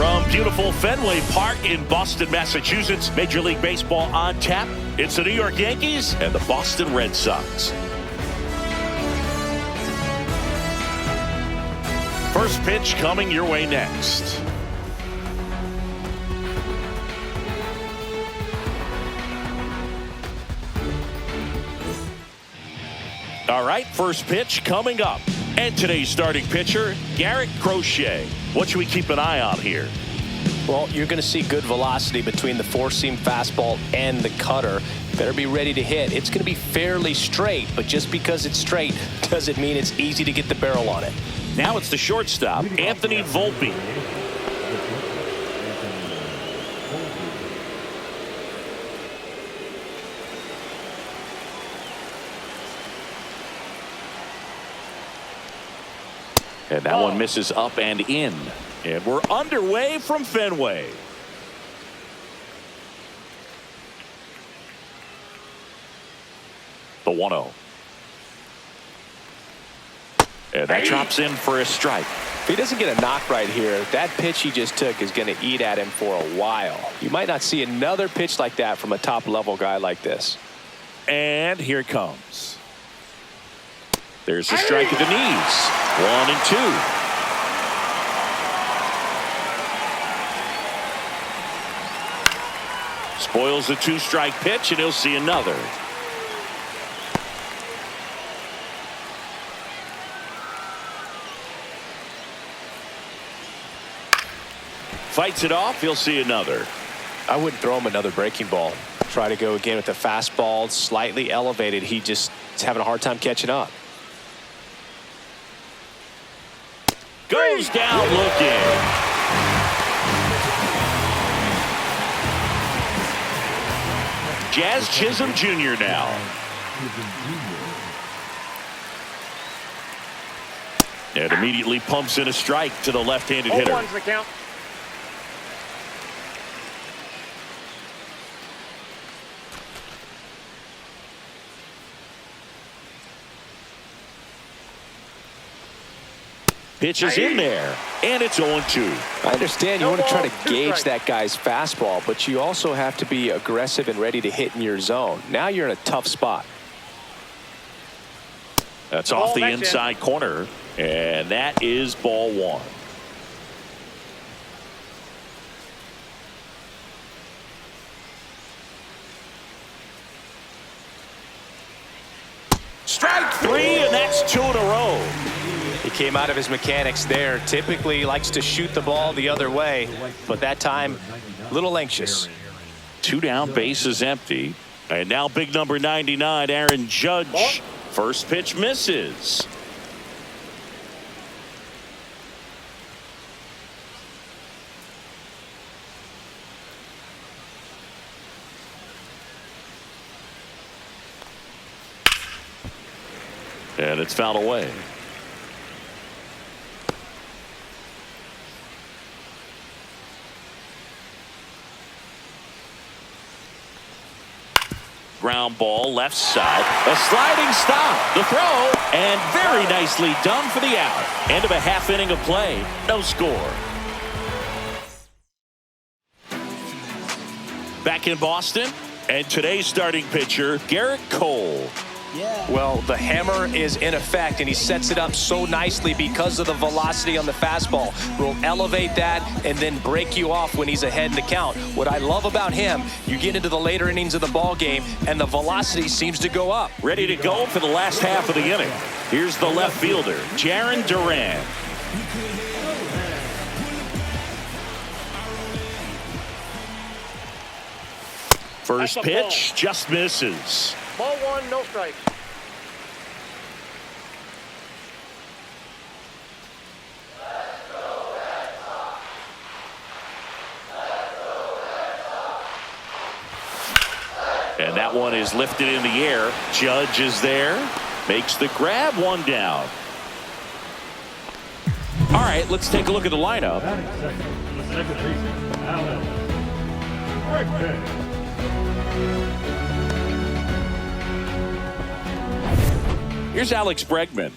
From beautiful Fenway Park in Boston, Massachusetts, Major League Baseball on tap. It's the New York Yankees and the Boston Red Sox. First pitch coming your way next. All right, first pitch coming up. And today's starting pitcher, Garrett Crochet. What should we keep an eye on here? Well, you're going to see good velocity between the four-seam fastball and the cutter. Better be ready to hit. It's going to be fairly straight, but just because it's straight doesn't mean it's easy to get the barrel on it. Now it's the shortstop, Anthony Volpe. And that one misses up and in. And we're underway from Fenway. The 1-0. And that drops in for a strike. If he doesn't get a knock right here, that pitch he just took is going to eat at him for a while. You might not see another pitch like that from a top-level guy like this. And here it comes. There's a strike at the knees. 1-2. Spoils the two-strike pitch, and he'll see another. Fights it off, he'll see another. I wouldn't throw him another breaking ball. Try to go again with the fastball, slightly elevated. He just is having a hard time catching up. Goes down looking. Jazz Chisholm Jr. now. And immediately pumps in a strike to the left-handed hitter. 0-1's the count. Pitch is in there, and it's 0-2. I understand you want to try to gauge that guy's fastball, but you also have to be aggressive and ready to hit in your zone. Now you're in a tough spot. That's off the inside corner, and that is ball one. Strike three, and that's 2 in a row. He came out of his mechanics there. Typically likes to shoot the ball the other way, but that time a little anxious. 2 down, bases empty. And now big number 99, Aaron Judge. First pitch misses. And it's fouled away. Ground ball left side. A sliding stop. The throw. And very nicely done for the out. End of a half inning of play. No score. Back in Boston. And today's starting pitcher, Garrett Cole. Well, the hammer is in effect, and he sets it up so nicely because of the velocity on the fastball. Will elevate that and then break you off when he's ahead in the count. What I love about him, you get into the later innings of the ball game, and the velocity seems to go up. Ready to go for the last half of the inning. Here's the left fielder, Jarren Duran. First pitch just misses. Ball one, no strike. And that one is lifted in the air. Judge is there. Makes the grab, 1 down. All right, let's take a look at the lineup. Here's Alex Bregman.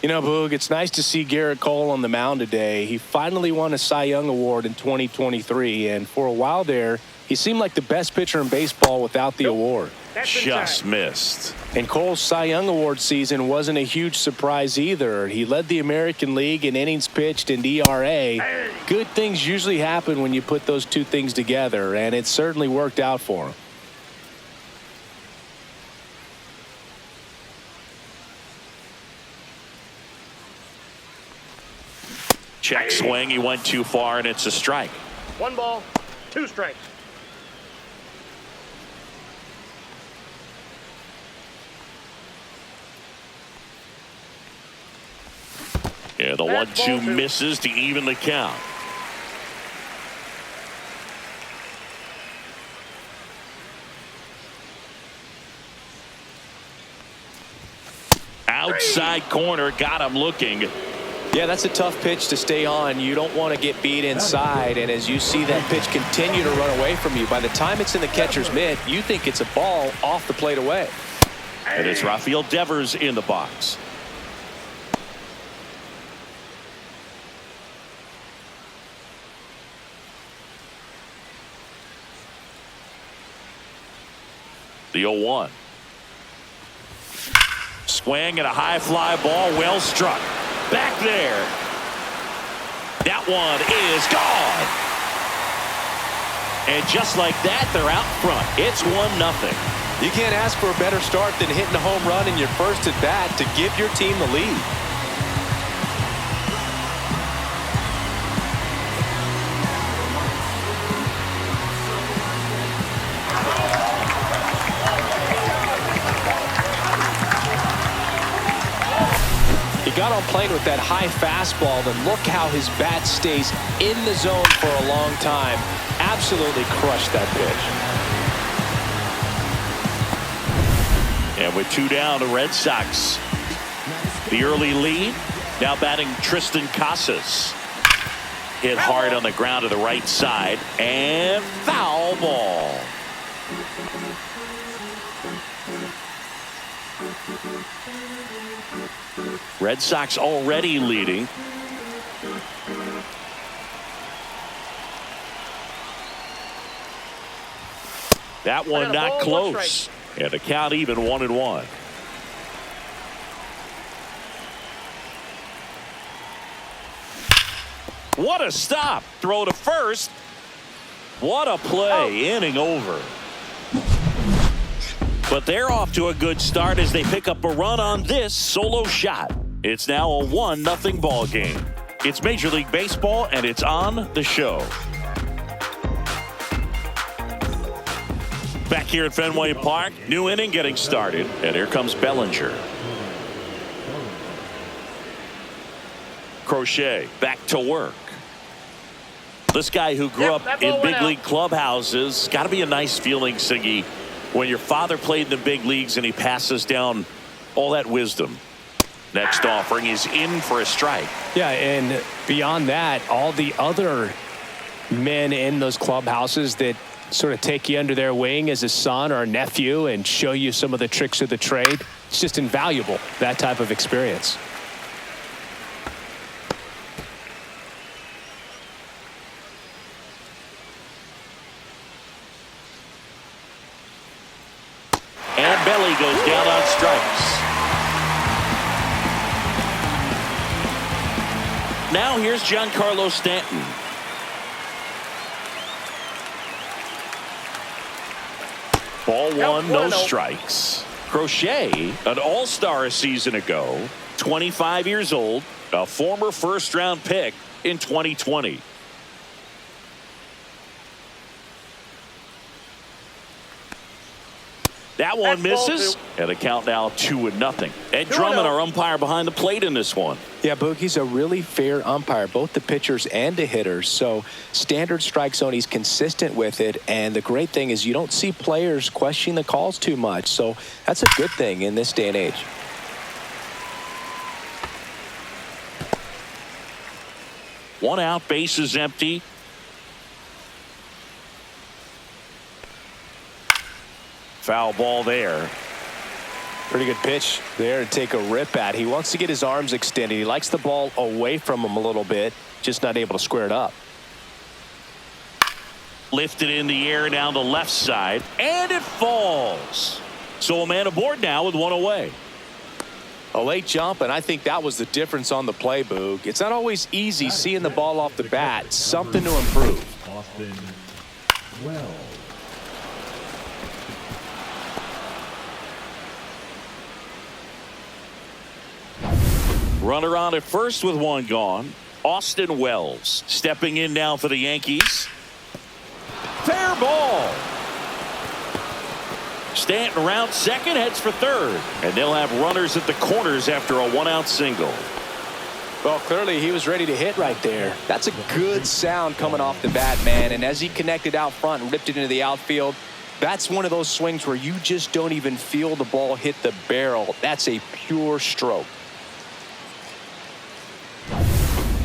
You know, Boog, it's nice to see Garrett Cole on the mound today. He finally won a Cy Young Award in 2023, and for a while there, he seemed like the best pitcher in baseball without the award. Just missed. And Cole's Cy Young Award season wasn't a huge surprise either. He led the American League in innings pitched and ERA. Good things usually happen when you put those two things together, and it certainly worked out for him. Check swing. He went too far, and it's a strike. 1 ball, 2 strikes. Yeah, the 1-2 misses to even the count. Outside corner, got him looking. Yeah, that's a tough pitch to stay on. You don't want to get beat inside, and as you see that pitch continue to run away from you, by the time it's in the catcher's mitt, you think it's a ball off the plate away. And it's Rafael Devers in the box. The 0-1. Swing and a high fly ball, well struck. Back there. That one is gone. And just like that, they're out front. It's 1-0. You can't ask for a better start than hitting a home run in your first at bat to give your team the lead. Got on plane with that high fastball, and look how his bat stays in the zone for a long time. Absolutely crushed that pitch. And with 2 down, the Red Sox, the early lead. Now batting Tristan Casas. Hit hard on the ground to the right side, and foul ball. Red Sox already leading. That one not close. And the count even 1-1. What a stop. Throw to first. What a play. Inning over. But they're off to a good start as they pick up a run on this solo shot. It's now a 1-0 ball game. It's Major League Baseball, and it's on the show. Back here at Fenway Park, new inning getting started, and here comes Bellinger. Crochet back to work. This guy who grew up in big league clubhouses, got to be a nice feeling, Siggy, when your father played in the big leagues and he passes down all that wisdom. Next offering is in for a strike. Yeah, and beyond that, all the other men in those clubhouses that sort of take you under their wing as a son or a nephew and show you some of the tricks of the trade. It's just invaluable, that type of experience. And Belly goes down on strikes. Now here's Giancarlo Stanton. Ball one, no strikes. Crochet, an all-star a season ago, 25 years old, a former first-round pick in 2020. That one misses, and the count now 2-0. Ed Drummond, our umpire behind the plate in this one. Yeah, Boogie's a really fair umpire, both the pitchers and the hitters. So standard strike zone, he's consistent with it. And the great thing is you don't see players questioning the calls too much. So that's a good thing in this day and age. One out, base is empty. Foul ball there. Pretty good pitch there to take a rip at. He wants to get his arms extended. He likes the ball away from him a little bit, just not able to square it up. Lifted in the air down the left side, and it falls. So a man aboard now with one away. A late jump, and I think that was the difference on the play, Boog. It's not always easy seeing the ball off the bat. Something to improve. Austin Wells. Runner on at first with one gone. Austin Wells stepping in now for the Yankees. Fair ball. Stanton around second, heads for third. And they'll have runners at the corners after a one-out single. Well, clearly he was ready to hit right there. That's a good sound coming off the bat, man. And as he connected out front and ripped it into the outfield, that's one of those swings where you just don't even feel the ball hit the barrel. That's a pure stroke.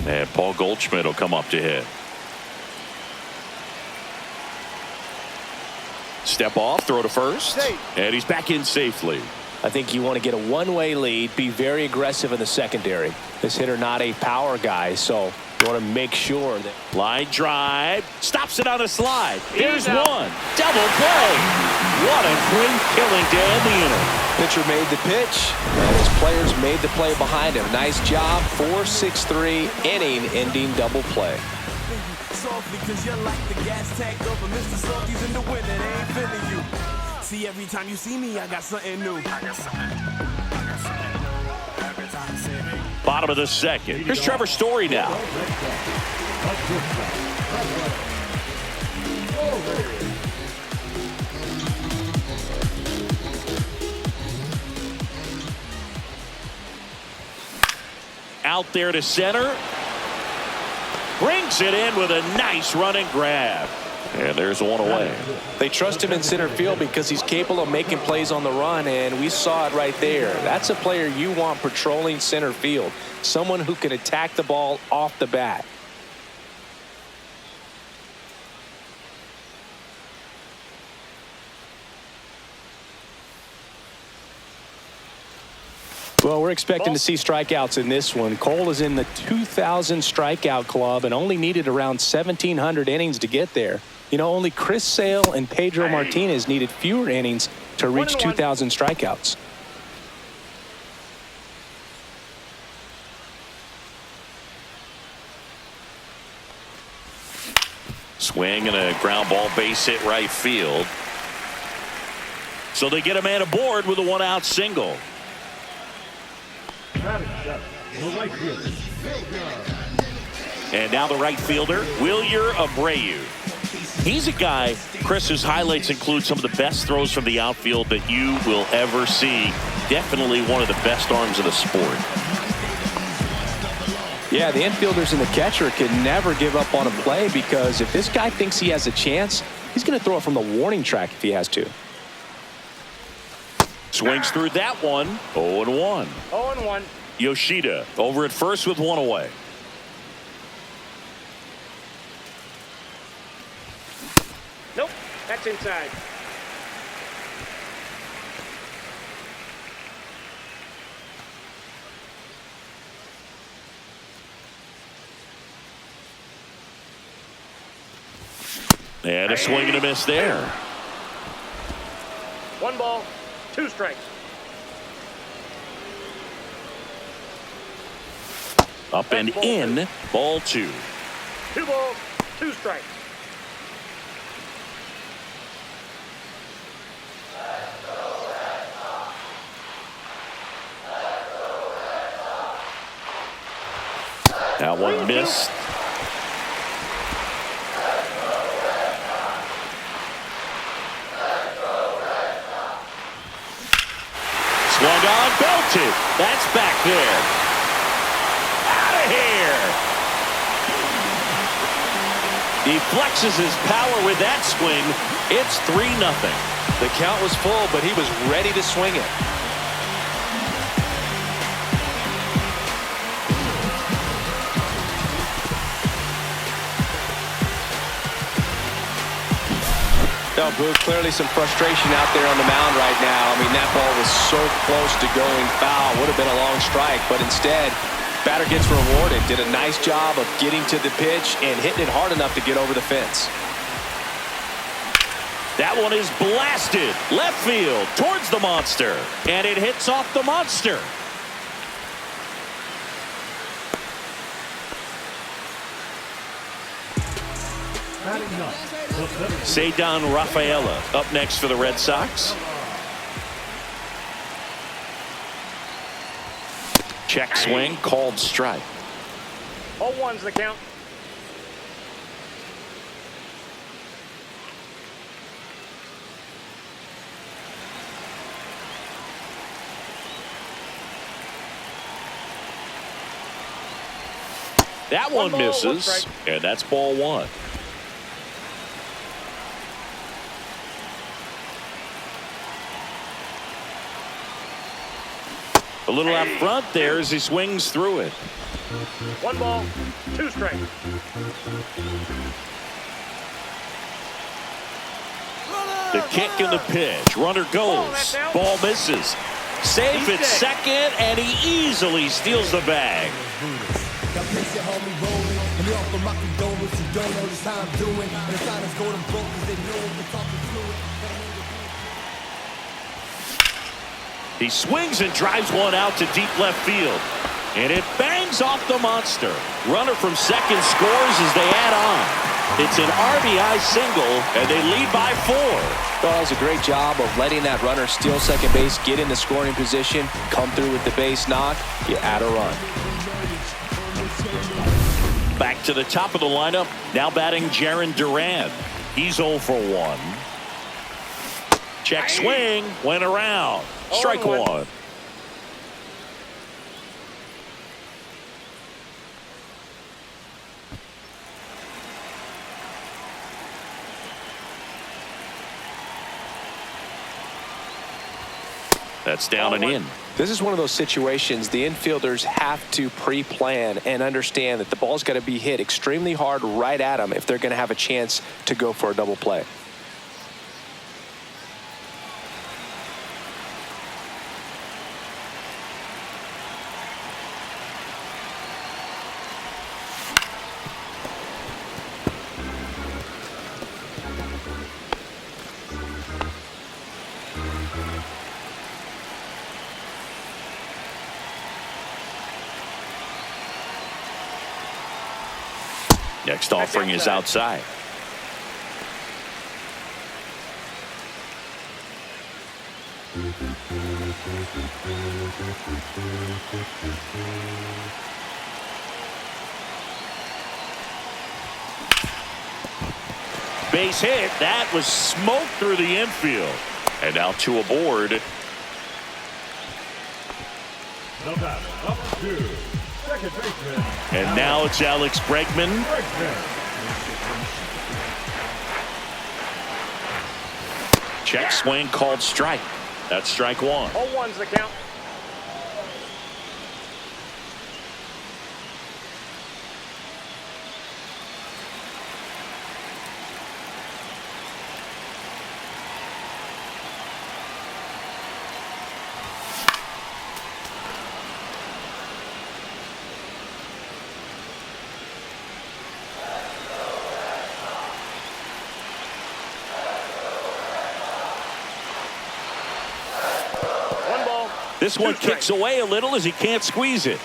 And Paul Goldschmidt will come up to hit. Step off, throw to first. And he's back in safely. I think you want to get a one-way lead, be very aggressive in the secondary. This hitter not a power guy, so you want to make sure that. Line drive, stops it on a slide. Here's one. Double play. What a great killing to end the inning. Pitcher made the pitch, and his players made the play behind him. Nice job. 4-6-3 inning-ending double play. Softly, cause you're like the gas tank over Mr. Salty's in the winter, they ain't feeling you. See, every time you see me, I got something new. Bottom of the second. Here's Trevor Story now. Out there to center. Brings it in with a nice run and grab. And there's one away. They trust him in center field because he's capable of making plays on the run, and we saw it right there. That's a player you want patrolling center field. Someone who can attack the ball off the bat. Well, we're expecting to see strikeouts in this one. Cole is in the 2,000 strikeout club and only needed around 1,700 innings to get there. You know, only Chris Sale and Pedro Martinez needed fewer innings to reach 2,000 strikeouts. Swing and a ground ball base hit right field. So they get a man aboard with a one-out single. And now the right fielder, Wilyer Abreu. He's a guy, Chris, whose highlights include some of the best throws from the outfield that you will ever see. Definitely one of the best arms of the sport. Yeah, the infielders and the catcher can never give up on a play because if this guy thinks he has a chance, he's going to throw it from the warning track if he has to. Swings through that one. 0-1. 0-1. Yoshida over at first with one away. Nope, that's inside. And a swing and a miss there. 1 ball, 2 strikes. Up and in, ball 2. 2 balls, 2 strikes. That one missed. Swung on, belted. That's back there. Out of here. He flexes his power with that swing. It's 3-0. The count was full, but he was ready to swing it. No, Boo, clearly some frustration out there on the mound right now. I mean, that ball was so close to going foul. Would have been a long strike, but instead, batter gets rewarded. Did a nice job of getting to the pitch and hitting it hard enough to get over the fence. That one is blasted left field towards the monster, and it hits off the monster. Ceddanne Rafaela up next for the Red Sox. Check swing, called strike. 0-1's the count. That one misses, and that's ball one. A little out front there as he swings through it. 1 ball, 2 strikes. The kick and the pitch. Runner goes. Ball misses. Safe at second, and he easily steals the bag. He swings and drives one out to deep left field, and it bangs off the monster. Runner from second scores as they add on. It's an RBI single, and they lead by 4. Well, that was a great job of letting that runner steal second base, get in the scoring position, come through with the base knock. You add a run. Back to the top of the lineup. Now batting Jarren Duran. He's 0 for 1. Check swing. Went around. Strike 1. That's down and in. This is one of those situations the infielders have to pre-plan and understand that the ball's got to be hit extremely hard right at them if they're going to have a chance to go for a double play. Next offering is outside. Base hit. That was smoke through the infield. And now 2 aboard. Number 2. And now it's Alex Bregman. Check swing called strike. That's strike 1. 0-1's the count. This one kicks away a little as he can't squeeze it.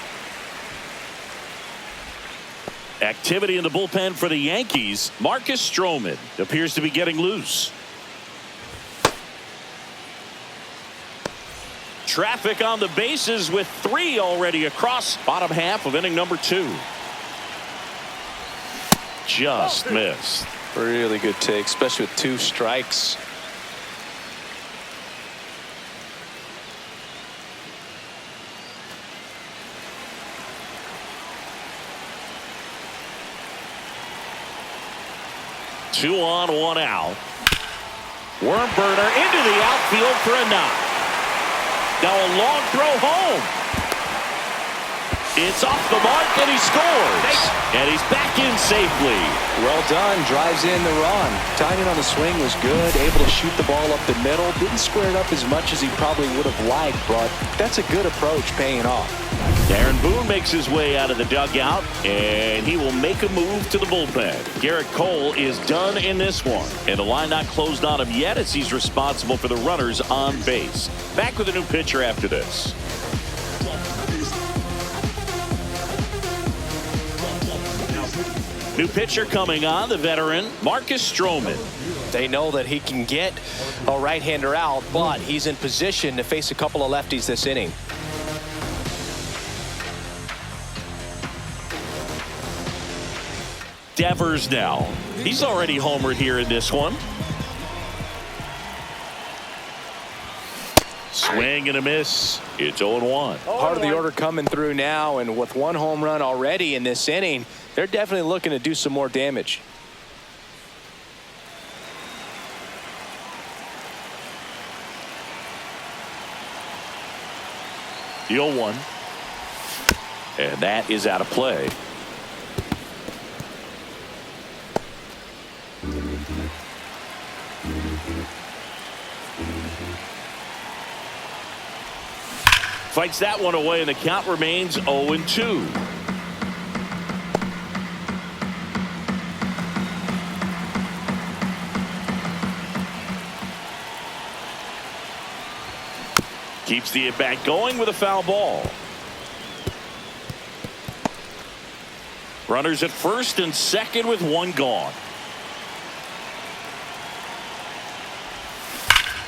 Activity in the bullpen for the Yankees. Marcus Stroman appears to be getting loose. Traffic on the bases with 3 already across bottom half of inning number 2. Just missed. Really good take, especially with 2 strikes. Two on, 1 out. Worm burner into the outfield for a knock. Now a long throw home. It's off the mark, and he scores. And he's back in safely. Well done. Drives in the run. Timing on the swing was good. Able to shoot the ball up the middle. Didn't square it up as much as he probably would have liked, but that's a good approach paying off. Darren Boone makes his way out of the dugout, and he will make a move to the bullpen. Garrett Cole is done in this one, and the line not closed on him yet as he's responsible for the runners on base. Back with a new pitcher after this. New pitcher coming on, the veteran Marcus Stroman. They know that he can get a right-hander out, but he's in position to face a couple of lefties this inning. Devers now. He's already homered here in this one. Swing and a miss. It's 0-1. Part of the order coming through now, and with one home run already in this inning, they're definitely looking to do some more damage. The 0-1. And that is out of play. Fights that one away, and the count remains 0-2. Keeps the at-bat going with a foul ball. Runners at first and second with one gone.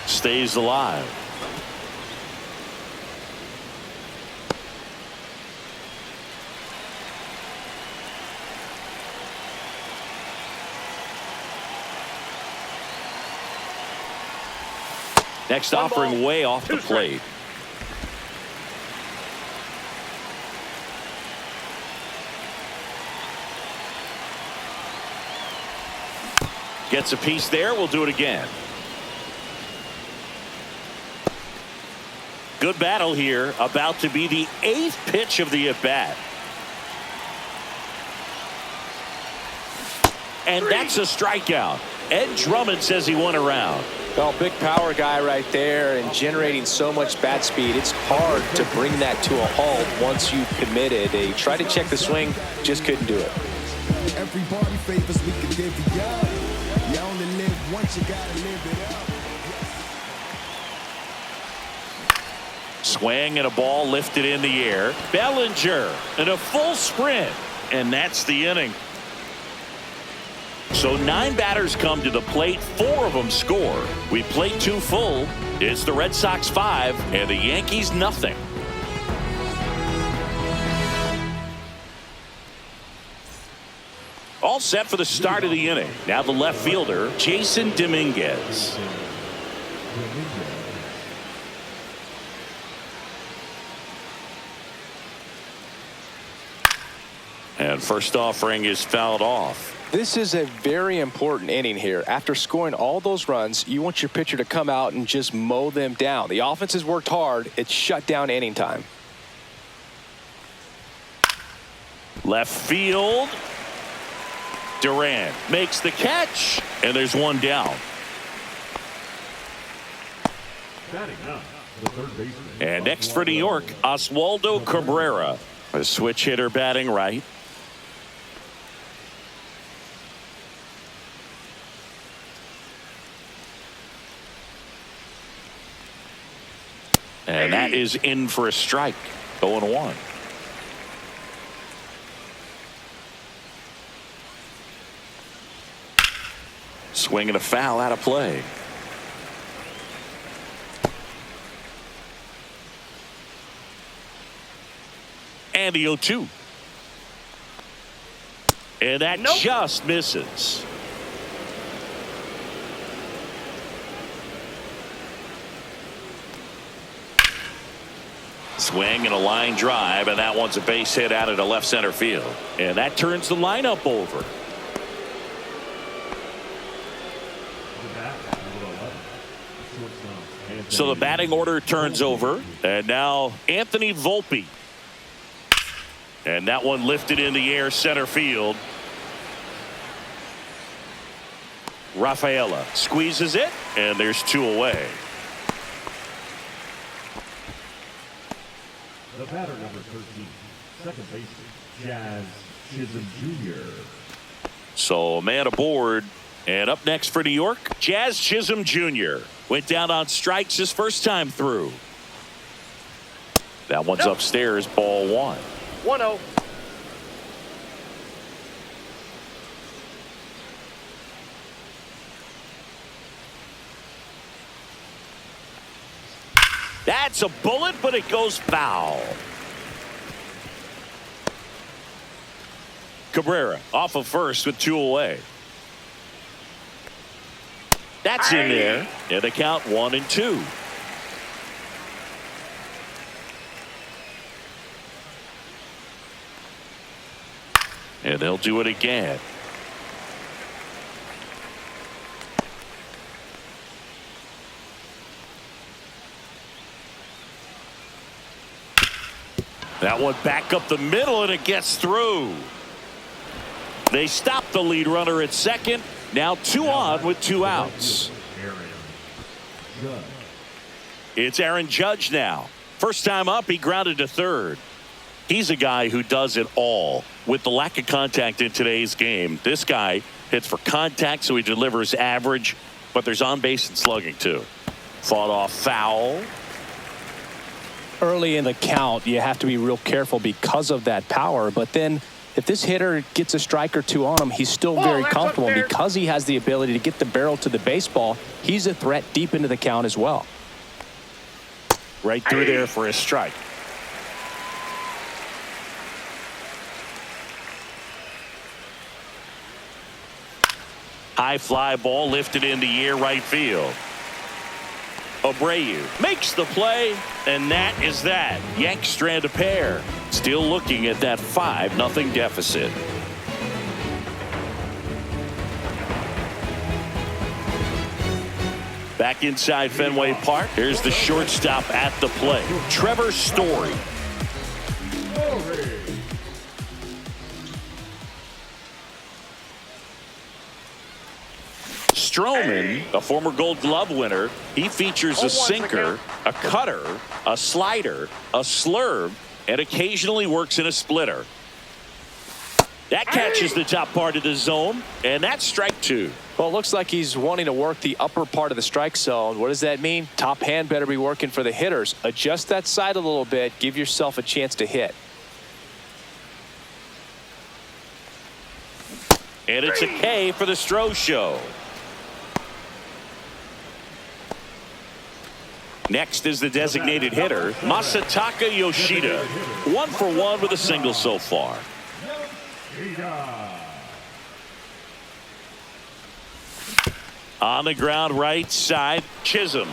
Stays alive. Next offering way off the plate. Gets a piece there. We'll do it again. Good battle here. About to be the 8th pitch of the at-bat. And that's a strikeout. Ed Drummond says he won a round. Well, big power guy right there and generating so much bat speed. It's hard to bring that to a halt once you've committed. They tried to check the swing, just couldn't do it. Everybody favors we can give you up. You only live once, you gotta live it up. Swing and a ball lifted in the air. Bellinger and a full sprint. And that's the inning. So 9 batters come to the plate, 4 of them score. We played 2 full. It's the Red Sox 5 and the Yankees nothing. All set for the start of the inning. Now the left fielder, Jason Dominguez. And first offering is fouled off. This is a very important inning here. After scoring all those runs, you want your pitcher to come out and just mow them down. The offense has worked hard. It's shut down inning time. Left field. Duran makes the catch, and there's one down. And next for New York, Oswaldo Cabrera, a switch hitter batting right. And that is in for a strike. 0-1. Swing and a foul out of play. And the 0-2. And that just misses. Swing and a line drive, and that one's a base hit out into left center field. And that turns the lineup over. So the batting order turns over, and now Anthony Volpe. And that one lifted in the air center field. Rafaela squeezes it, and there's 2 away. The batter, number 13, second baseman, Jazz Chisholm Jr. So a man aboard. And up next for New York, Jazz Chisholm Jr. Went down on strikes his first time through. That one's upstairs, ball 1. 1-0. That's a bullet, but it goes foul. Cabrera off of first with 2 away. That's in there. And the count 1-2. And they'll do it again. That one back up the middle, and it gets through. They stop the lead runner at second. Now 2 on with 2 outs. It's Aaron Judge now. First time up, he grounded to third. He's a guy who does it all. With the lack of contact in today's game, this guy hits for contact, so he delivers average, but there's on base and slugging too. Fought off foul. Early in the count, you have to be real careful because of that power. But then if this hitter gets a strike or 2 on him, he's still very comfortable. And because he has the ability to get the barrel to the baseball, he's a threat deep into the count as well. Right through there for a strike. High fly ball lifted in the air right field. Abreu makes the play, and that is that. Yanks strand a pair. Still looking at that 5-0 deficit. Back inside Fenway Park. Here's the shortstop at the plate, Trevor Story. Stroman, a former Gold Glove winner, he features a sinker, a cutter, a slider, a slurve, and occasionally works in a splitter. That catches the top part of the zone, and that's strike 2. Well, it looks like he's wanting to work the upper part of the strike zone. What does that mean? Top hand better be working for the hitters. Adjust that side a little bit. Give yourself a chance to hit. And it's a K for the Stro Show. Next is the designated hitter, Masataka Yoshida. 1 for 1 with a single so far. On the ground right side, Chisholm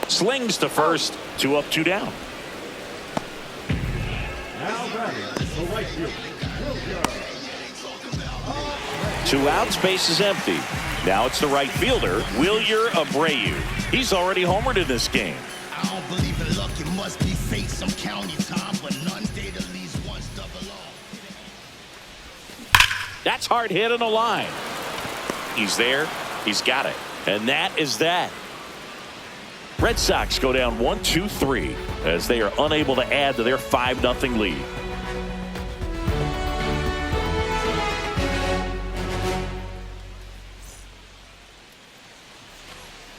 slings to first. 2 up, 2 down. Now batting, the right fielder, 2 outs, base is empty. Now it's the right fielder, Wilyer Abreu. He's already homered in this game. I don't believe in luck, it must be fate. Some county time, but none date at least once double off. That's hard hit on the line. He's there. He's got it. And that is that. Red Sox go down 1-2-3 as they are unable to add to their 5-0 lead.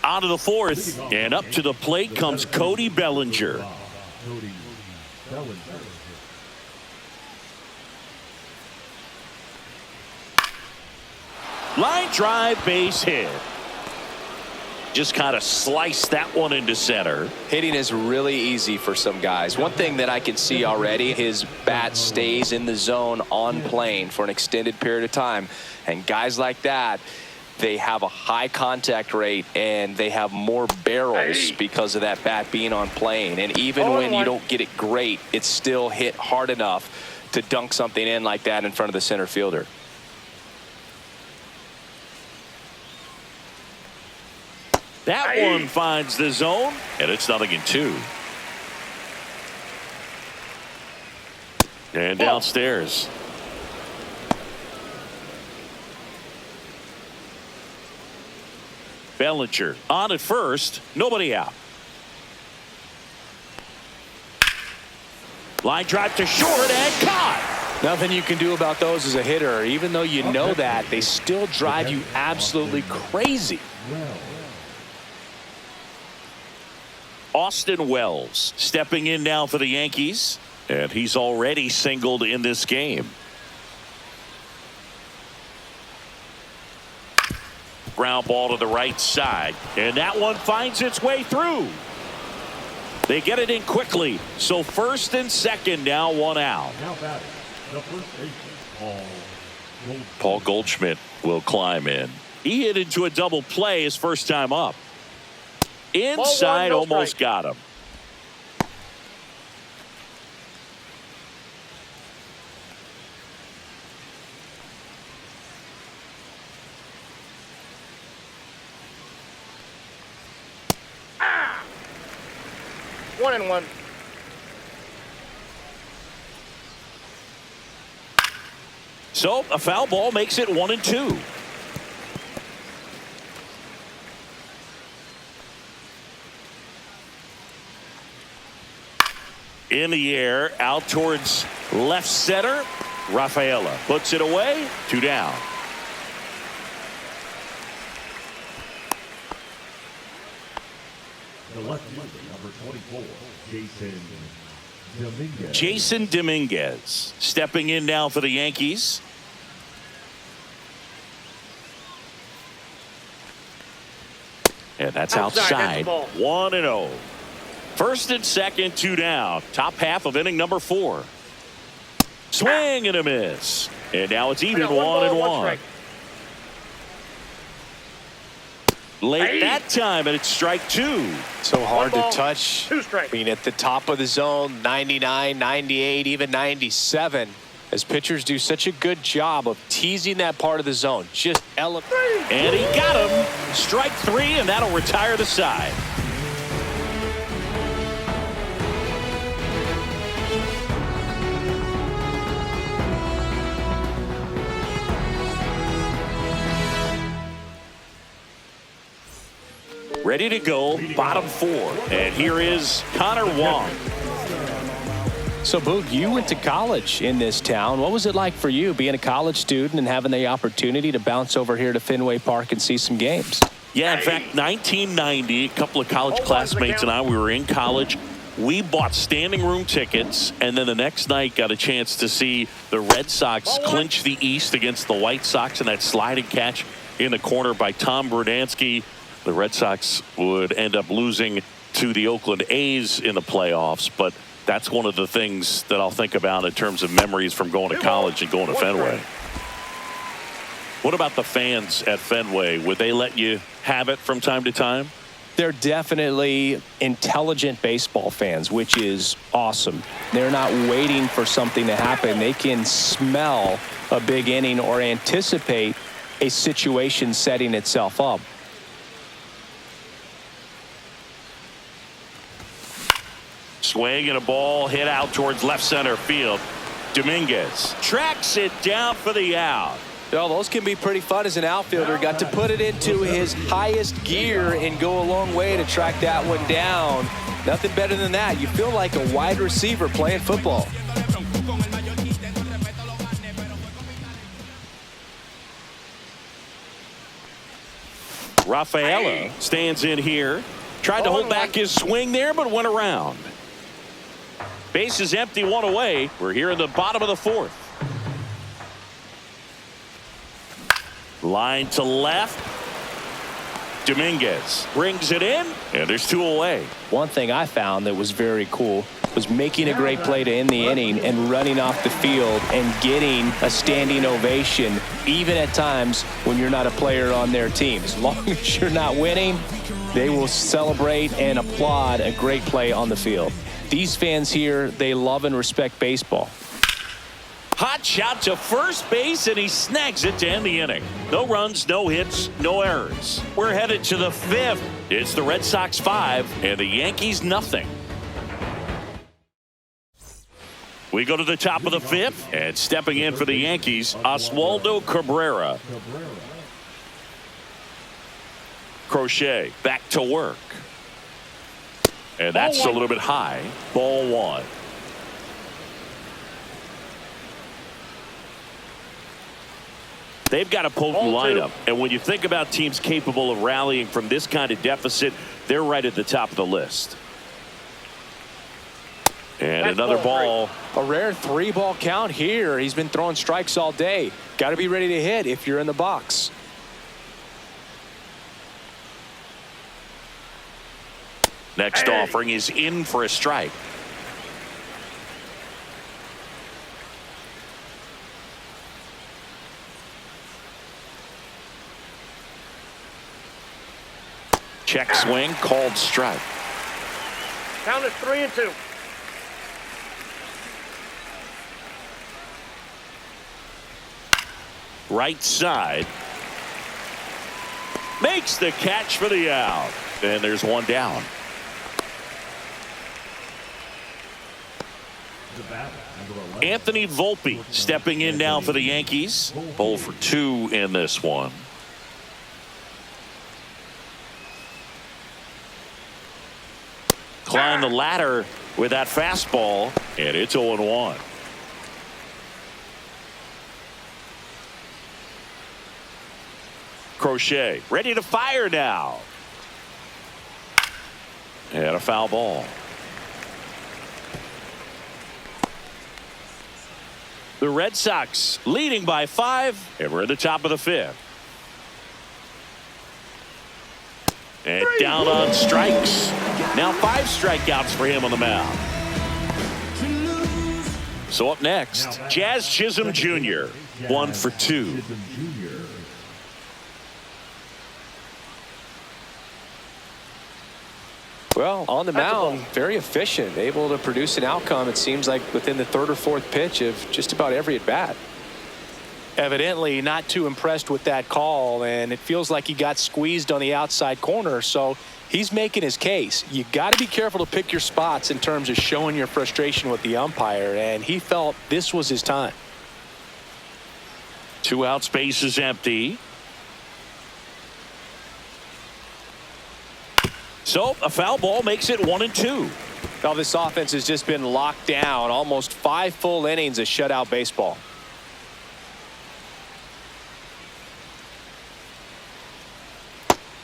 On to the 4th, and up to the plate comes Cody Bellinger. Line drive, base hit. Just kind of sliced that one into center. Hitting is really easy for some guys. One thing that I can see already, his bat stays in the zone on plane for an extended period of time. And guys like that, they have a high contact rate and they have more barrels because of that bat being on plane. And even when you don't get it great, it's still hit hard enough to dunk something in like that in front of the center fielder. That one finds the zone, and it's 0-2. And downstairs. Bellinger on at first. Nobody out. Line drive to short and caught. Nothing you can do about those as a hitter. Even though you know that, they still drive you absolutely crazy. Austin Wells stepping in now for the Yankees, and he's already singled in this game. Ground ball to the right side, and that one finds its way through. They get it in quickly, so first and second, now one out. Now batting, the first baseman, Paul Goldschmidt will climb in. He hit into a double play his first time up. Inside, no almost strike. got him. One and one. So a foul ball makes it 1-2. In the air, out towards left center. Rafaela puts it away. 2 down. the lefty, number 24, Jason Dominguez. Jason Dominguez stepping in now for the Yankees. And that's outside. 1-0. First and second, 2 down. Top half of inning number 4. Swing and a miss. And now it's even 1-1. Late that time, and it's strike 2. So hard to touch. 2 strikes. I mean, at the top of the zone, 99, 98, even 97. As pitchers do such a good job of teasing that part of the zone. Just elevate. And he got him. Strike 3, and that'll retire the side. Ready to go, bottom 4. And here is Connor Wong. So, Boog, you went to college in this town. What was it like for you being a college student and having the opportunity to bounce over here to Fenway Park and see some games? Yeah, in fact, 1990, a couple of college classmates and I, we were in college. We bought standing room tickets, and then the next night got a chance to see the Red Sox clinch the East against the White Sox in that sliding catch in the corner by Tom Brudansky. The Red Sox would end up losing to the Oakland A's in the playoffs, but that's one of the things that I'll think about in terms of memories from going to college and going to Fenway. What about the fans at Fenway? Would they let you have it from time to time? They're definitely intelligent baseball fans, which is awesome. They're not waiting for something to happen. They can smell a big inning or anticipate a situation setting itself up. Swing and a ball hit out towards left center field. Dominguez tracks it down for the out. Oh, those can be pretty fun as an outfielder. Got to put it into his highest gear and go a long way to track that one down. Nothing better than that. You feel like a wide receiver playing football. Rafaela stands in here. Tried to hold back his swing there, but went around. Base is empty, 1 away. We're here in the bottom of the 4th. Line to left. Dominguez brings it in, and there's 2 away. One thing I found that was very cool was making a great play to end the inning and running off the field and getting a standing ovation, even at times when you're not a player on their team. As long as you're not winning, they will celebrate and applaud a great play on the field. These fans here, they love and respect baseball. Hot shot to first base, and he snags it to end the inning. No runs, no hits, no errors. We're headed to the 5th. It's the Red Sox 5 and the Yankees nothing. We go to the top of the fifth, and stepping in for the Yankees, Oswaldo Cabrera. Crochet back to work. And that's a little bit high. Ball one. They've got a potent lineup, and when you think about teams capable of rallying from this kind of deficit, they're right at the top of the list. And another ball. A rare 3-ball count here. He's been throwing strikes all day. Got to be ready to hit if you're in the box. Next offering is in for a strike. Check swing, called strike. Count is 3-2. Right side. Makes the catch for the out. And there's one down. Anthony Volpe stepping in now for the Yankees. 0 for 2 in this one. Climb the ladder with that fastball, and it's 0-1. Crochet ready to fire now. And a foul ball. The Red Sox leading by 5, and we're at the top of the fifth. And down on strikes. Now 5 strikeouts for him on the mound. So up next, Jazz Chisholm Jr. 1 for 2. Well, on the mound, very efficient, able to produce an outcome, it seems like, within the 3rd or 4th pitch of just about every at-bat. Evidently not too impressed with that call, and it feels like he got squeezed on the outside corner, so he's making his case. You got to be careful to pick your spots in terms of showing your frustration with the umpire, and he felt this was his time. 2 out, space is empty. So a foul ball makes it 1-2. Now this offense has just been locked down. Almost 5 full innings of shutout baseball.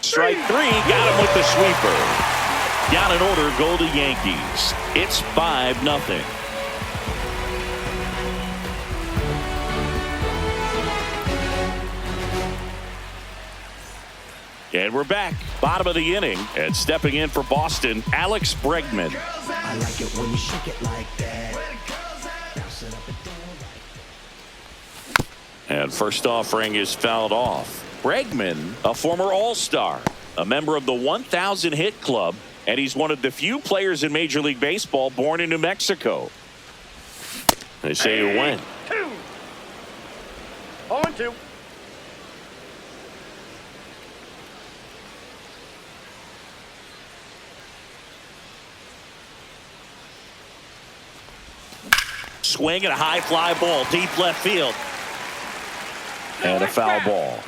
Strike 3, got him with the sweeper. Down in order go the Yankees. It's 5-0. And we're back, bottom of the inning, and stepping in for Boston, Alex Bregman. I like it when you shake it like that. And first offering is fouled off. Bregman, a former All-Star, a member of the 1,000 hit club, and he's one of the few players in Major League Baseball born in New Mexico. They say he went. 0-2. Swing and a high fly ball deep left field. And a foul ball.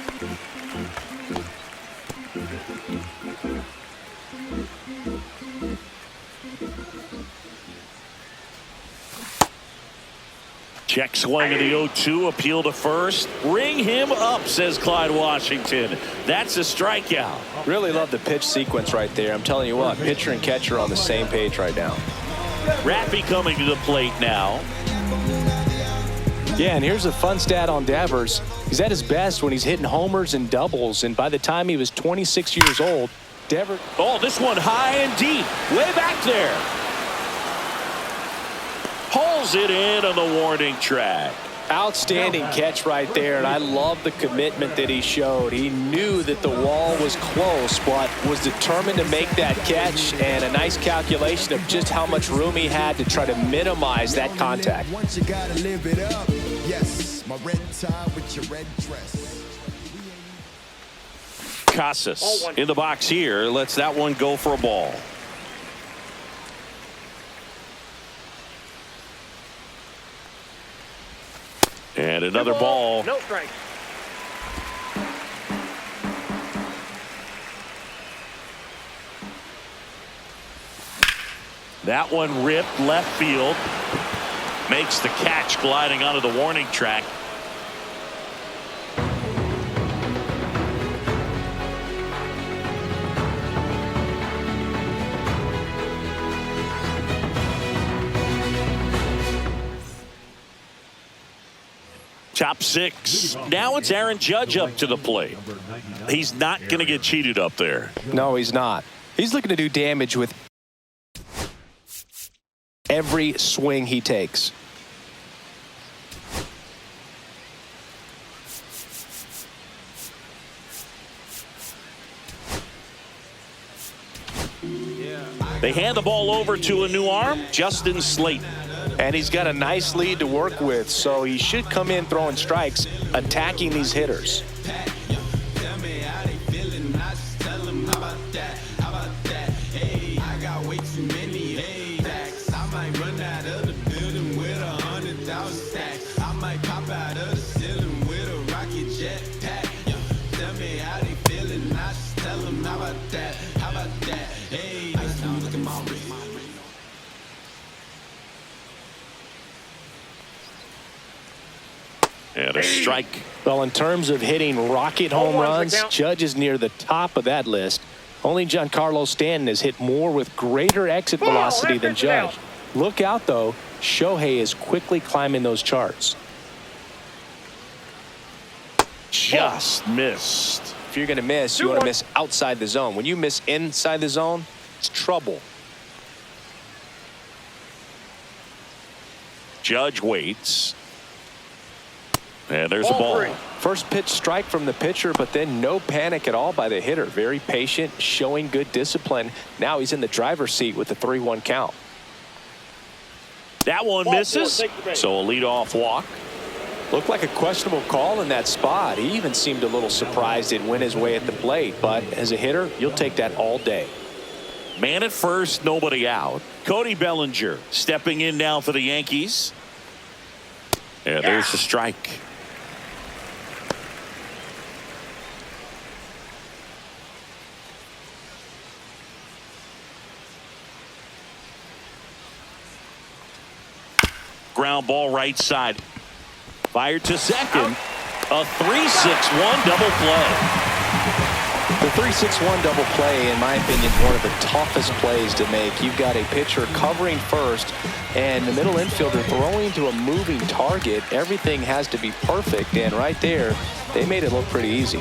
Check swing of the 0-2, appeal to first. Ring him up, says Clyde Washington. That's a strikeout. Really love the pitch sequence right there. I'm telling you what, pitcher and catcher are on the same page right now. Rappy coming to the plate now. Yeah, and here's a fun stat on Devers. He's at his best when he's hitting homers and doubles, and by the time he was 26 years old, Devers... Oh, this one high and deep, way back there. Pulls it in on the warning track. Outstanding catch right there, and I love the commitment that he showed. He knew that the wall was close, but was determined to make that catch, and a nice calculation of just how much room he had to try to minimize that contact. Once you gotta live it up. Yes, my red tie with your red dress. Casas in the box here, lets that one go for a ball. And another ball. No strikes. That one ripped left field. Makes the catch gliding onto the warning track. Top 6. Now it's Aaron Judge up to the plate. He's not going to get cheated up there. No, he's not. He's looking to do damage with every swing he takes. They hand the ball over to a new arm, Justin Slayton. And he's got a nice lead to work with, so he should come in throwing strikes, attacking these hitters. And a strike. Well, in terms of hitting rocket home runs, Judge is near the top of that list. Only Giancarlo Stanton has hit more with greater exit velocity than Judge. Look out, though. Shohei is quickly climbing those charts. Just missed. If you're going to miss, you want to miss outside the zone. When you miss inside the zone, it's trouble. Judge waits. And there's a ball. First pitch strike from the pitcher, but then no panic at all by the hitter. Very patient, showing good discipline. Now he's in the driver's seat with the 3-1 count. That one misses. So a leadoff walk. Looked like a questionable call in that spot. He even seemed a little surprised it went his way at the plate. But as a hitter, you'll take that all day. Man at first, nobody out. Cody Bellinger stepping in now for the Yankees. And there's the strike. Ground ball right side. Fired to second. A 3-6-1 double play. The 3-6-1 double play, in my opinion, is one of the toughest plays to make. You've got a pitcher covering first and the middle infielder throwing to a moving target. Everything has to be perfect, and right there, they made it look pretty easy.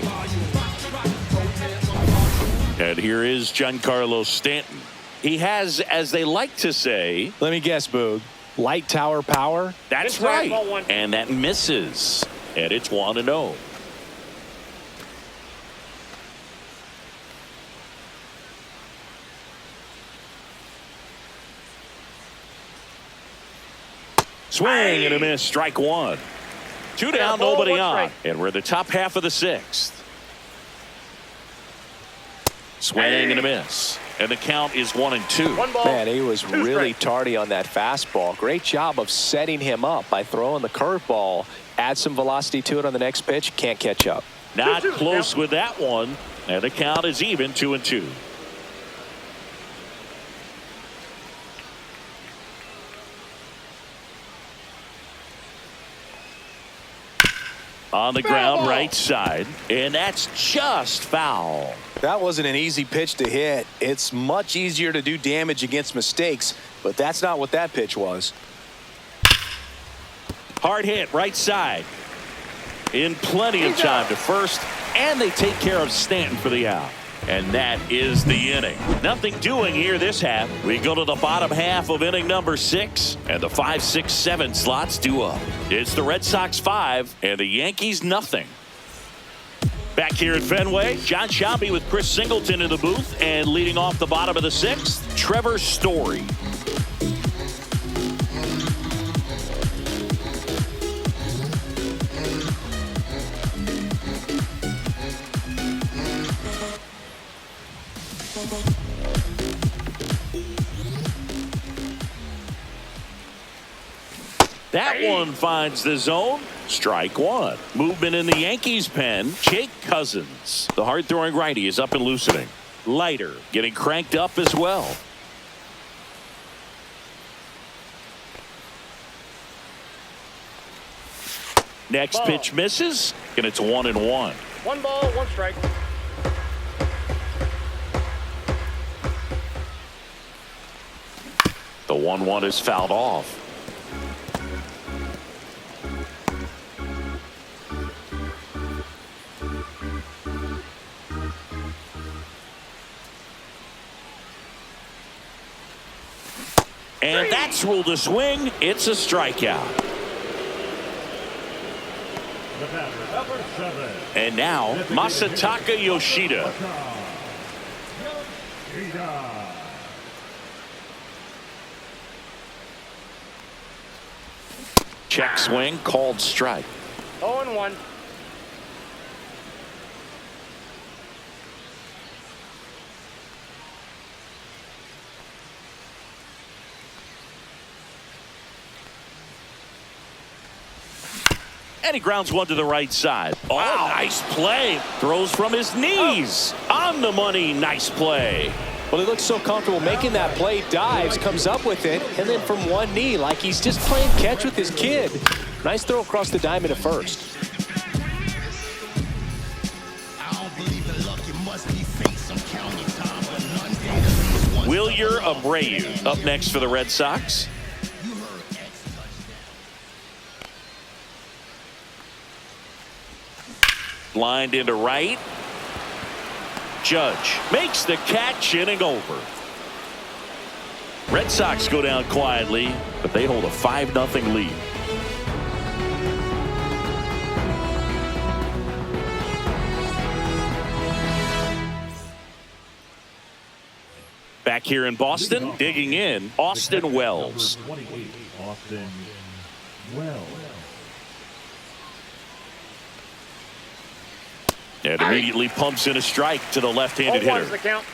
And here is Giancarlo Stanton. He has, as they like to say, let me guess, Boog, light tower power? That's right. And that misses. And it's 1-0. Swing and a miss. Strike one. 2 down, nobody on. And we're in the top half of the 6th. Swing and a miss. And the count is 1-2. Man, he was really tardy on that fastball. Great job of setting him up by throwing the curveball. Add some velocity to it on the next pitch. Can't catch up. Not close with that one. And the count is even, 2-2. On the ground, right side. And that's just foul. That wasn't an easy pitch to hit. It's much easier to do damage against mistakes, but that's not what that pitch was. Hard hit, right side. In plenty of time to first, and they take care of Stanton for the out. And that is the inning. Nothing doing here this half. We go to the bottom half of inning number 6, and the 5, 6, 7 slots due up. It's the Red Sox 5 and the Yankees nothing. Back here at Fenway, John Sciambi with Chris Singleton in the booth, and leading off the bottom of the 6th, Trevor Story. That one finds the zone. Strike one. Movement in the Yankees pen. Jake Cousins. The hard-throwing righty is up and loosening. Leiter getting cranked up as well. Next pitch misses, and it's 1-1. 1 ball, 1 strike. The 1-1 is fouled off. And that's ruled a swing. It's a strikeout. The batter, number 7. And now Masataka Yoshida. Check swing, called strike. 0-1. And he grounds one to the right side. Oh, wow. Nice play. Throws from his knees. On the money. Nice play. Well, he looks so comfortable making that play. Dives, comes up with it, and then from one knee, like he's just playing catch with his kid. Nice throw across the diamond at first. Wilyer Abreu up next for the Red Sox. Lined into right. Judge makes the catch, inning over. Red Sox go down quietly, but they hold a 5-0 lead. Back here in Boston, digging in, Austin Wells. Number 28, Austin Wells. And immediately pumps in a strike to the left-handed hitter. The count.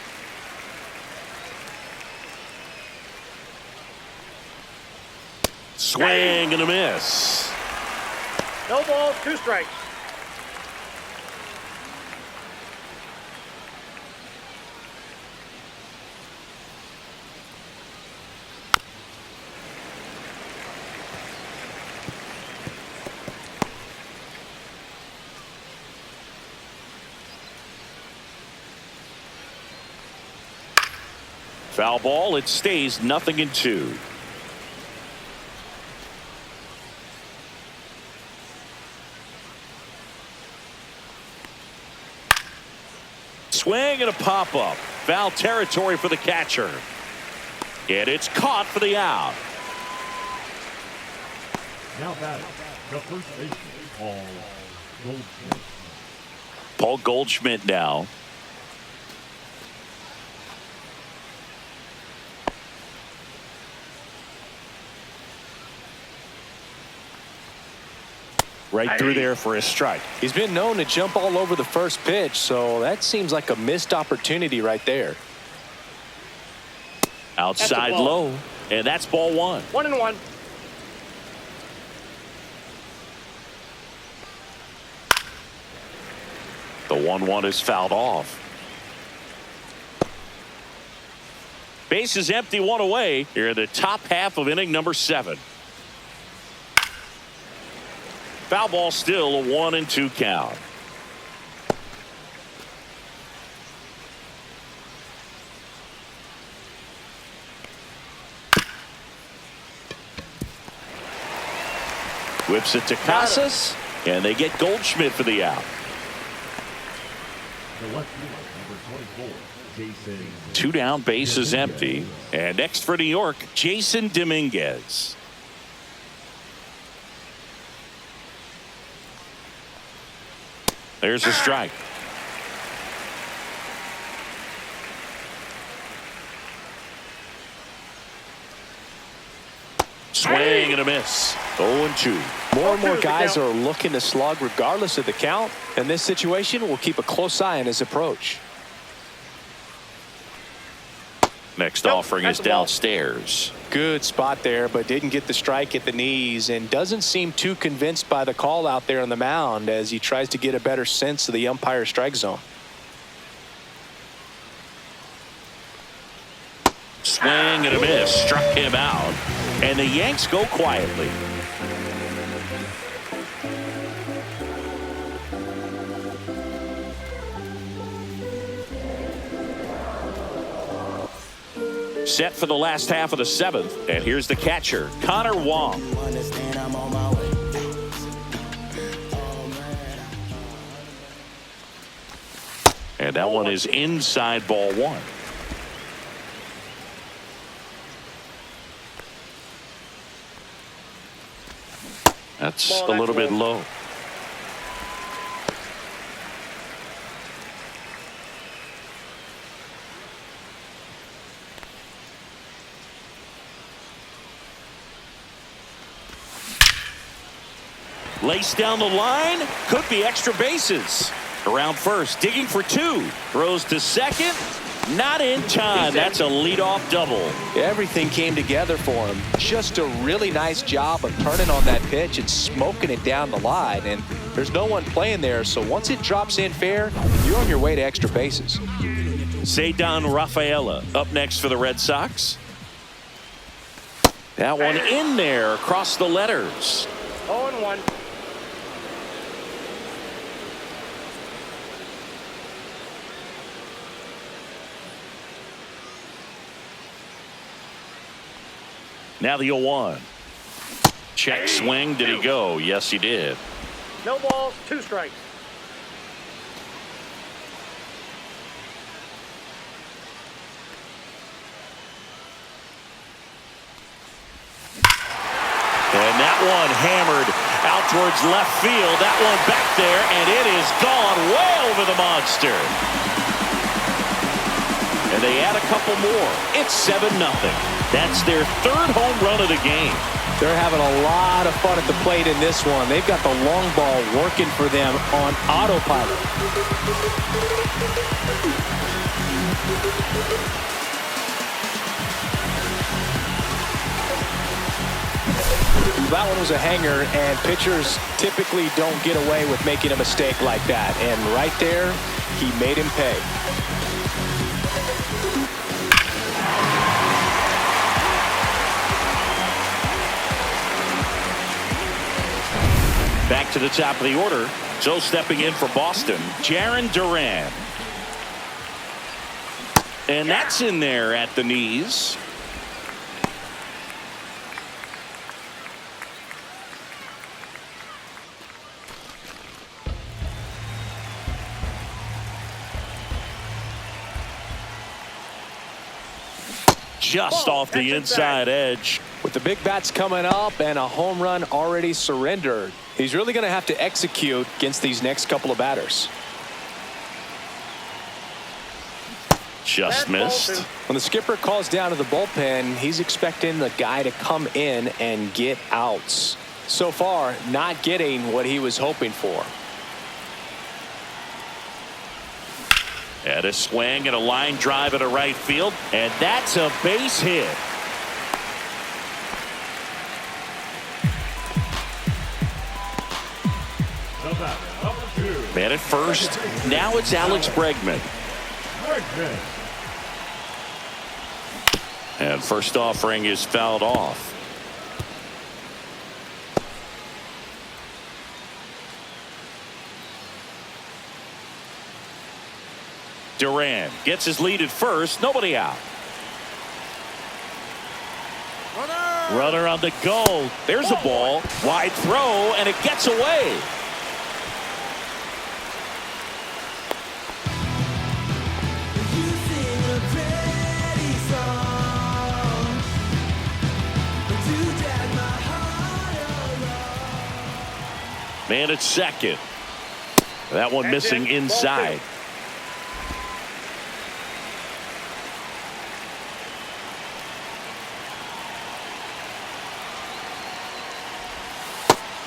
Swing and a miss. No balls, 2 strikes. Foul ball. It stays 0-2. Swing and a pop-up. Foul territory for the catcher. And it's caught for the out. Now batting, the first baseman, Paul Goldschmidt. Paul Goldschmidt now. Right through there for a strike. He's been known to jump all over the first pitch, so that seems like a missed opportunity right there. Outside low, and that's ball 1. 1-1. The 1-1 is fouled off. Base is empty, 1 away. Here in the top half of inning number 7. Foul ball, still a 1-2 count. Whips it to Casas, and they get Goldschmidt for the out. The left fielder, number 24, Jason. 2 down, base is empty. And next for New York, Jason Dominguez. There's a strike. Swing and a miss. 0-2. More and more guys are looking to slug regardless of the count. In this situation, we'll keep a close eye on his approach. Next offering is downstairs. Good spot there, but didn't get the strike at the knees and doesn't seem too convinced by the call out there on the mound as he tries to get a better sense of the umpire's strike zone. Swing and a miss, struck him out, and the Yanks go quietly. Set for the last half of the seventh, and here's the catcher, Connor Wong. And that one is inside, ball one. That's a little bit low. Laced down the line, could be extra bases. Around first, digging for two, throws to second, not in time. That's a leadoff double. Everything came together for him. Just a really nice job of turning on that pitch and smoking it down the line. And there's no one playing there, so once it drops in fair, you're on your way to extra bases. Cedar Rafaela up next for the Red Sox. That one in there across the letters. 0-1. Now the 0-1. Check swing. Did he go? Yes, he did. No balls, 2 strikes. And that one hammered out towards left field. That one back there, and it is gone way over the monster. And they add a couple more. It's 7-0. That's their 3rd home run of the game. They're having a lot of fun at the plate in this one. They've got the long ball working for them on autopilot. That one was a hanger, and pitchers typically don't get away with making a mistake like that. And right there, he made him pay. Back to the top of the order. So stepping in for Boston, Jarren Duran. And that's in there at the knees. Just off the inside edge. With the big bats coming up and a home run already surrendered, he's really going to have to execute against these next couple of batters. Just missed. When the skipper calls down to the bullpen, he's expecting the guy to come in and get outs. So far, not getting what he was hoping for. And a swing and a line drive at a right field, and that's a base hit. Man at first. Now it's Alex Bregman. And first offering is fouled off. Duran gets his lead at first. Nobody out. Runner on the go. There's a ball. Wide throw, and it gets away. Man at second. That one missing inside.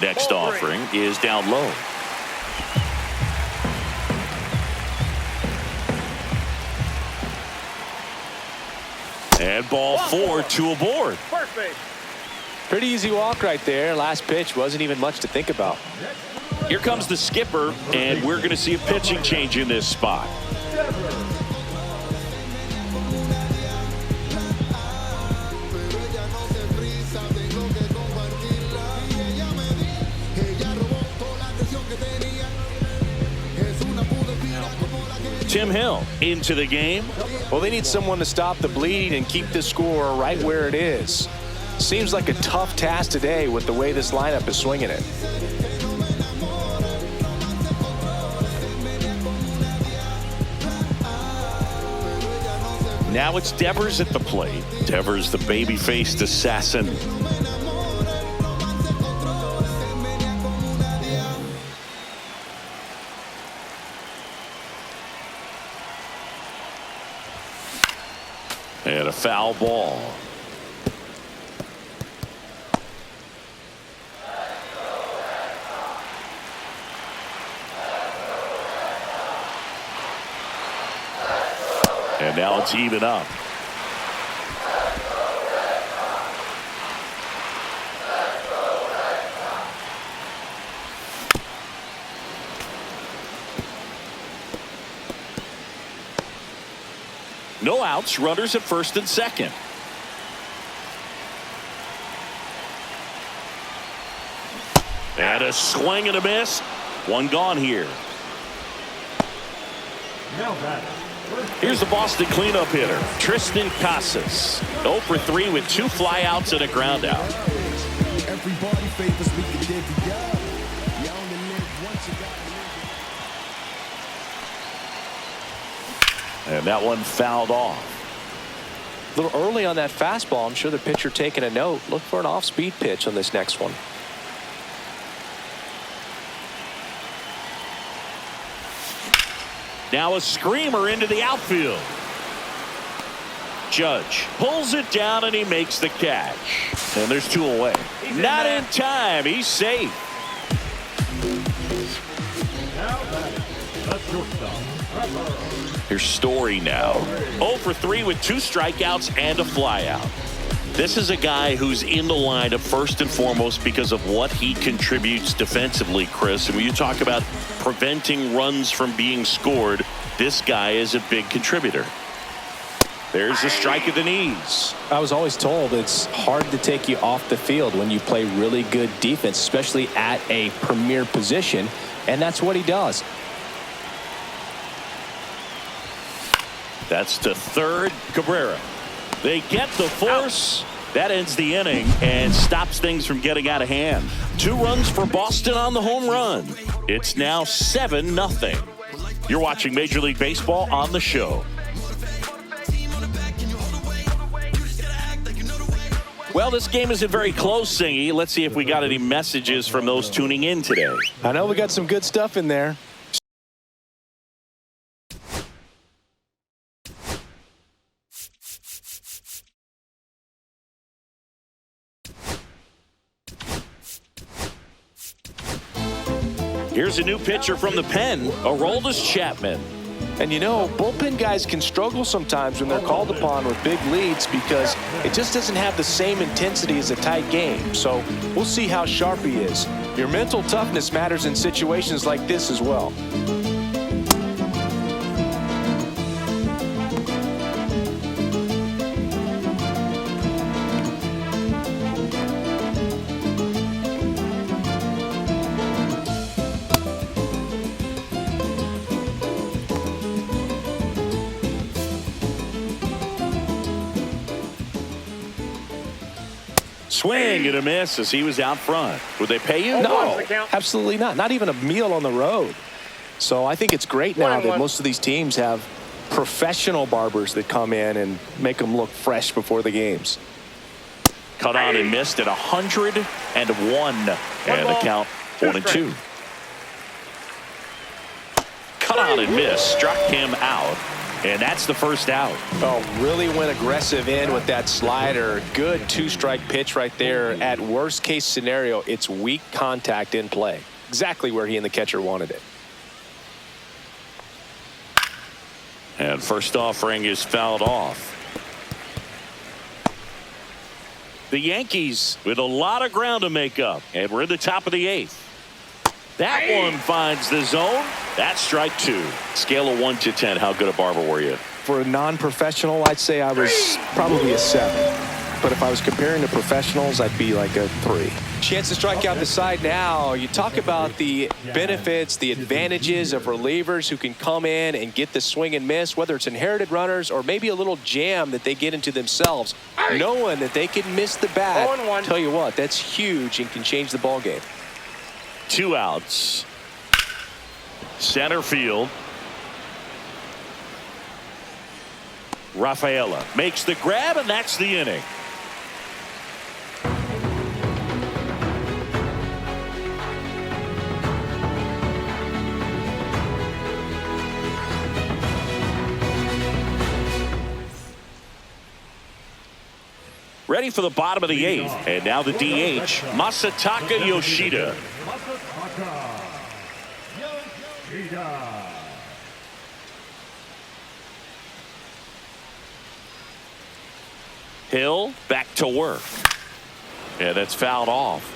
Next offering is down low. And ball 4, 2 aboard. First base. Pretty easy walk right there. Last pitch wasn't even much to think about. Here comes the skipper, and we're going to see a pitching change in this spot. Tim Hill into the game. Well, they need someone to stop the bleeding and keep the score right where it is. Seems like a tough task today with the way this lineup is swinging it. Now it's Devers at the plate. Devers, the baby-faced assassin. And a foul ball. And now it's even up. No outs, runners at first and second. And a swing and a miss. One gone here. Now batting. Here's the Boston cleanup hitter, Tristan Casas. 0 for 3 with 2 flyouts and a ground out. Everybody favors me to give you up. You only live once, you gotta live. And that one fouled off. A little early on that fastball. I'm sure the pitcher taking a note. Look for an off-speed pitch on this next one. Now a screamer into the outfield. Judge pulls it down and he makes the catch. And there's 2 away. Not in time. He's safe. Now batting. The shortstop. Here's Story now. 0 for 3 with 2 strikeouts and a flyout. This is a guy who's in the lineup first and foremost because of what he contributes defensively, Chris. And when you talk about preventing runs from being scored, this guy is a big contributor. There's a strike at the knees. I was always told it's hard to take you off the field when you play really good defense, especially at a premier position, and that's what he does. That's to third, Cabrera. They get the force. That ends the inning and stops things from getting out of hand. 2 runs for Boston on the home run. It's now 7-0. You're watching Major League Baseball on the show. Well, this game isn't very close, Singy. Let's see if we got any messages from those tuning in today. I know we got some good stuff in there. Here's a new pitcher from the pen, Aroldis Chapman. And you know, bullpen guys can struggle sometimes when they're called upon with big leads because it just doesn't have the same intensity as a tight game. So we'll see how sharp he is. Your mental toughness matters in situations like this as well. Swing and a miss as he was out front. Would they pay you? No, absolutely not. Not even a meal on the road. So I think it's great now that most of these teams have professional barbers that come in and make them look fresh before the games. Cut on and missed at 101. And the count 1-2. Cut on and missed. Struck him out. And that's the first out. Oh, really went aggressive in with that slider. Good 2-strike pitch right there. At worst case scenario, it's weak contact in play. Exactly where he and the catcher wanted it. And first offering is fouled off. The Yankees with a lot of ground to make up, and we're in the top of the 8th. That one finds the zone. That's strike 2. Scale of 1 to 10. How good a barber were you? For a non-professional, I'd say I was probably a 7. But if I was comparing to professionals, I'd be like a 3. Chance to strike out the side now. You talk about the benefits, the advantages of relievers who can come in and get the swing and miss, whether it's inherited runners or maybe a little jam that they get into themselves. Knowing that they can miss the bat, tell you what, that's huge and can change the ball game. 2 outs. Center field. Rafaela makes the grab, and that's the inning. Ready for the bottom of the 8th, and now the DH, Masataka Yoshida. Hill back to work, and that's fouled off.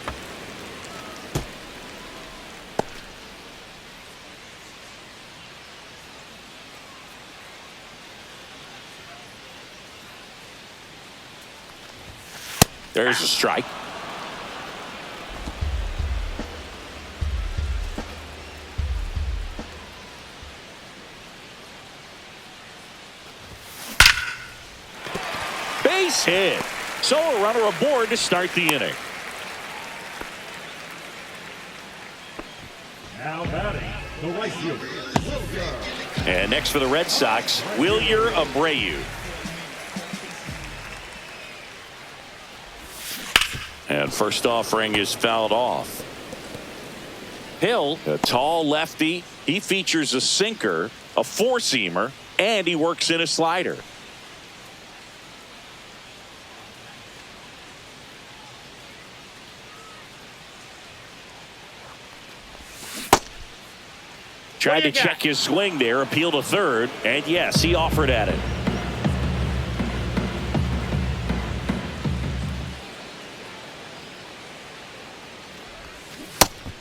There's a strike. Base hit. So a runner aboard to start the inning. Now batting, the right fielder. And next for the Red Sox, Wilyer Abreu. And first offering is fouled off. Hill, a tall lefty. He features a sinker, a four-seamer, and he works in a slider. Tried to check his swing there, appeal to third, and yes, he offered at it.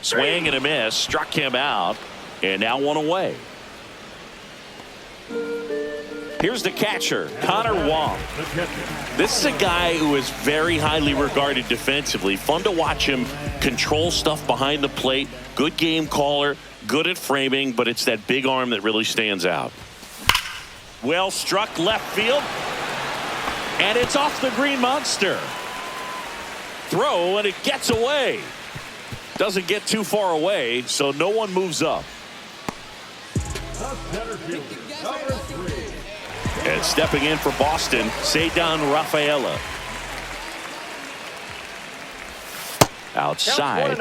Swing and a miss, struck him out, and now one away. Here's the catcher, Connor Wong. This is a guy who is very highly regarded defensively. Fun to watch him control stuff behind the plate. Good game caller, good at framing, but it's that big arm that really stands out. Well struck left field, and it's off the Green Monster. Throw, and it gets away. Doesn't get too far away, so no one moves up. And stepping in for Boston, Ceddanne Rafaela. Outside.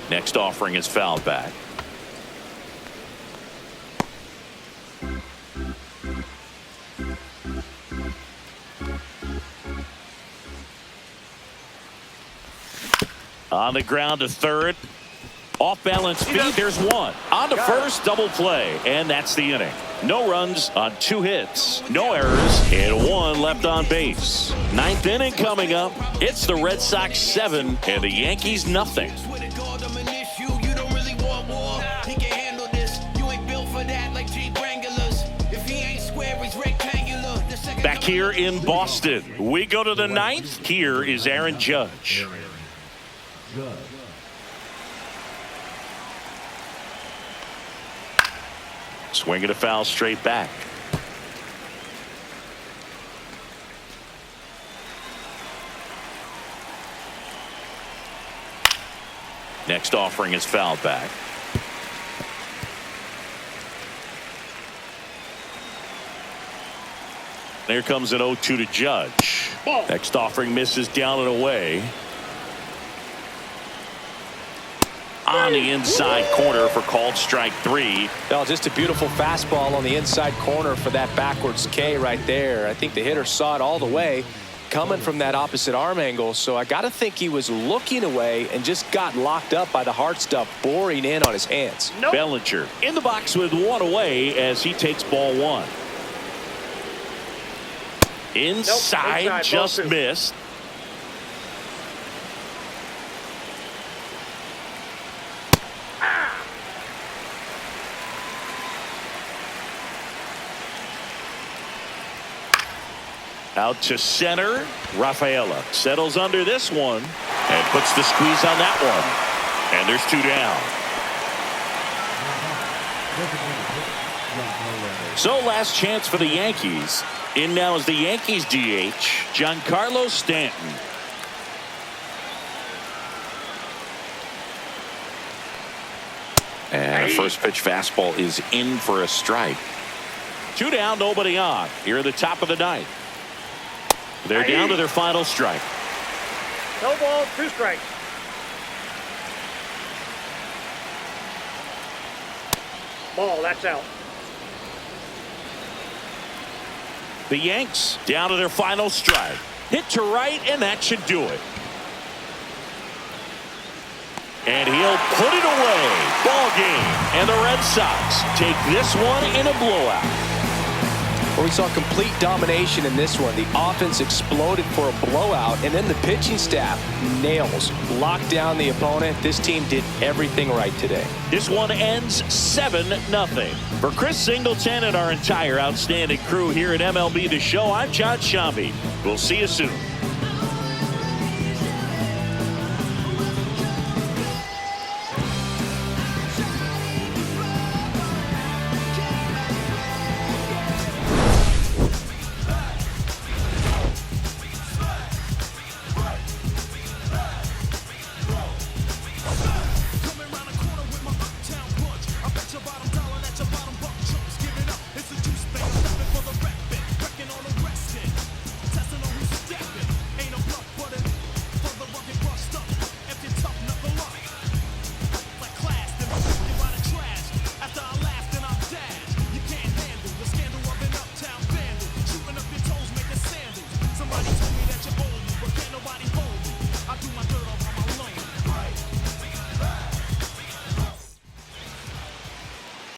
Next offering is fouled back. On the ground to third. Off balance speed. There's one. On to first. Double play. And that's the inning. No runs on 2 hits. No errors. And 1 left on base. 9th inning coming up. It's the Red Sox 7 and the Yankees nothing. Back here in Boston, we go to the 9th. Here is Aaron Judge. Swing and a foul straight back. Next offering is fouled back. Here comes an 0-2 to Judge. Next offering misses down and away. On the inside corner for called strike 3. Well, just a beautiful fastball on the inside corner for that backwards K right there. I think the hitter saw it all the way. coming from that opposite arm angle, so I got to think he was looking away and just got locked up by the hard stuff boring in on his hands. Nope. Bellinger in the box with one away as he takes ball one. Inside, Inside, just ball two. missed. Out to center. Rafaela settles under this one and puts the squeeze on that one. And there's 2 down. So last chance for the Yankees. In now is the Yankees DH, Giancarlo Stanton. And a first pitch fastball is in for a strike. 2 down, nobody on. Here at the top of the ninth. They're down to their final strike. No balls, 2 strikes. Ball, that's out. The Yanks down to their final strike. Hit to right, and that should do it. And he'll put it away. Ball game. And the Red Sox take this one in a blowout. Well, we saw complete domination in this one. The offense exploded for a blowout, and then the pitching staff nails, locked down the opponent. This team did everything right today. This one ends 7-0. For Chris Singleton and our entire outstanding crew here at MLB The Show, I'm John Shambi. We'll see you soon.